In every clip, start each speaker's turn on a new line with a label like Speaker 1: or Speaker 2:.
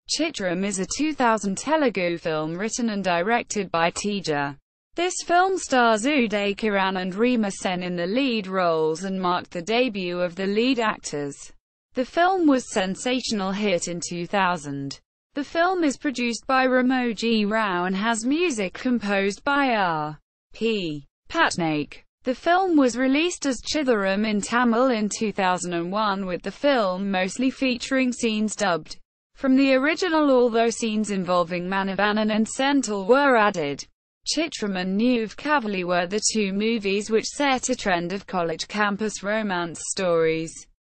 Speaker 1: Chitram is a 2000 Telugu film written and directed by Teja. This film stars Uday Kiran and Reema Sen in the lead roles and marked the debut of the lead actors. The film was a sensational hit in 2000. The film is produced by Ramoji Rao and has music composed by R.P. Patnaik. The film was released as Chitharam in Tamil in 2001, with the film mostly featuring scenes dubbed from the original, although scenes involving Manivannan and Senthil were added. Chitram and Nuv Kavali were the two movies which set a trend of college campus romance stories.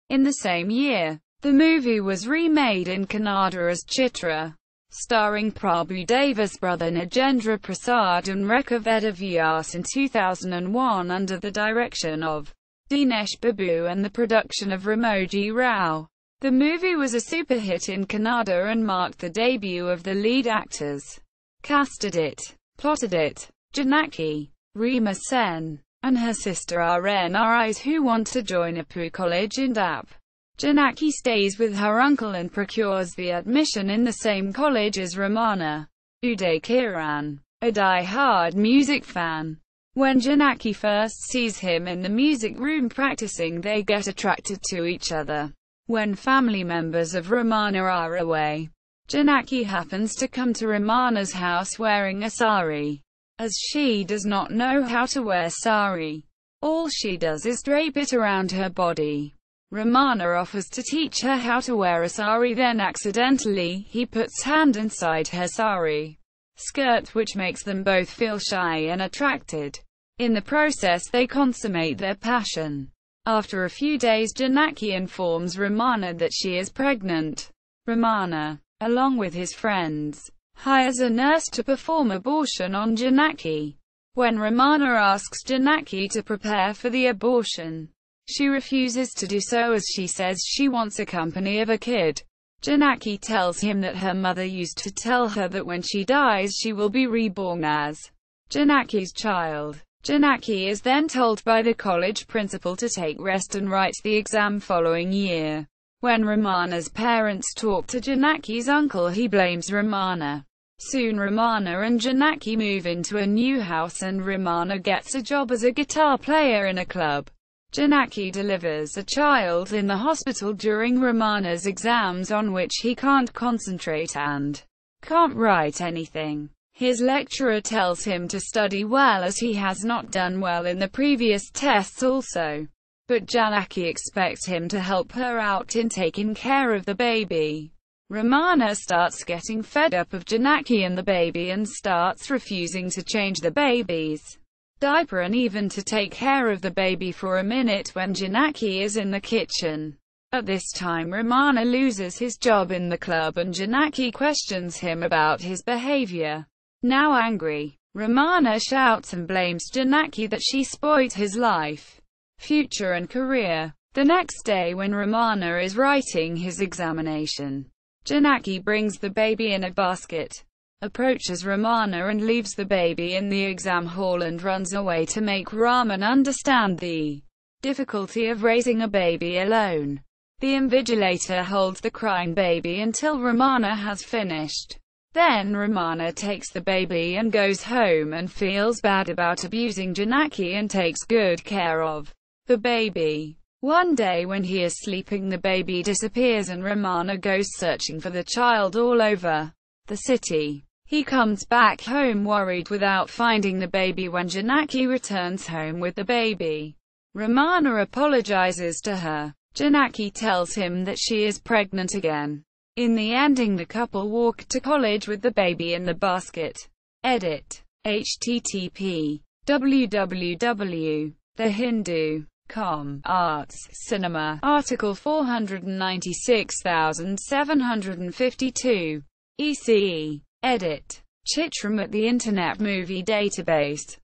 Speaker 1: In the same year, the movie was remade in Kannada as Chitra, starring Prabhu Deva's brother Nagendra Prasad and Rekha Veda Vyas in 2001 under the direction of Dinesh Babu and the production of Ramoji Rao. The movie was a super hit in Kannada and marked the debut of the lead actors. Casted it, plotted it, Janaki, Reema Sen, and her sister are NRIs who want to join Apu College in DAP. Janaki stays with her uncle and procures the admission in the same college as Ramana. Uday Kiran, a die-hard music fan. When Janaki first sees him in the music room practicing, they get attracted to each other. When family members of Ramana are away, Janaki happens to come to Ramana's house wearing a sari. As she does not know how to wear sari, all she does is drape it around her body. Ramana offers to teach her how to wear a sari, then accidentally, he puts hand inside her sari skirt, which makes them both feel shy and attracted. In the process they consummate their passion. After a few days, Janaki informs Ramana that she is pregnant. Ramana, along with his friends, hires a nurse to perform abortion on Janaki. When Ramana asks Janaki to prepare for the abortion, she refuses to do so as she says she wants a company of a kid. Janaki tells him that her mother used to tell her that when she dies she will be reborn as Janaki's child. Janaki is then told by the college principal to take rest and write the exam following year. When Ramana's parents talk to Janaki's uncle, he blames Ramana. Soon Ramana and Janaki move into a new house and Ramana gets a job as a guitar player in a club. Janaki delivers a child in the hospital during Ramana's exams, on which he can't concentrate and can't write anything. His lecturer tells him to study well as he has not done well in the previous tests also. But Janaki expects him to help her out in taking care of the baby. Ramana starts getting fed up of Janaki and the baby and starts refusing to change the baby's diaper and even to take care of the baby for a minute when Janaki is in the kitchen. At this time Ramana loses his job in the club and Janaki questions him about his behavior. Now angry, Ramana shouts and blames Janaki that she spoiled his life, future and career. The next day when Ramana is writing his examination, Janaki brings the baby in a basket, approaches Ramana and leaves the baby in the exam hall and runs away to make Raman understand the difficulty of raising a baby alone. The invigilator holds the crying baby until Ramana has finished. Then Ramana takes the baby and goes home and feels bad about abusing Janaki and takes good care of the baby. One day when he is sleeping, the baby disappears and Ramana goes searching for the child all over the city. He comes back home worried without finding the baby. When Janaki returns home with the baby, Ramana apologizes to her. Janaki tells him that she is pregnant again. In the ending, the couple walk to college with the baby in the basket. Edit. http://www.thehindu.com. Arts, Cinema, Article 496752. ECE. Edit. Chitram at the Internet Movie Database.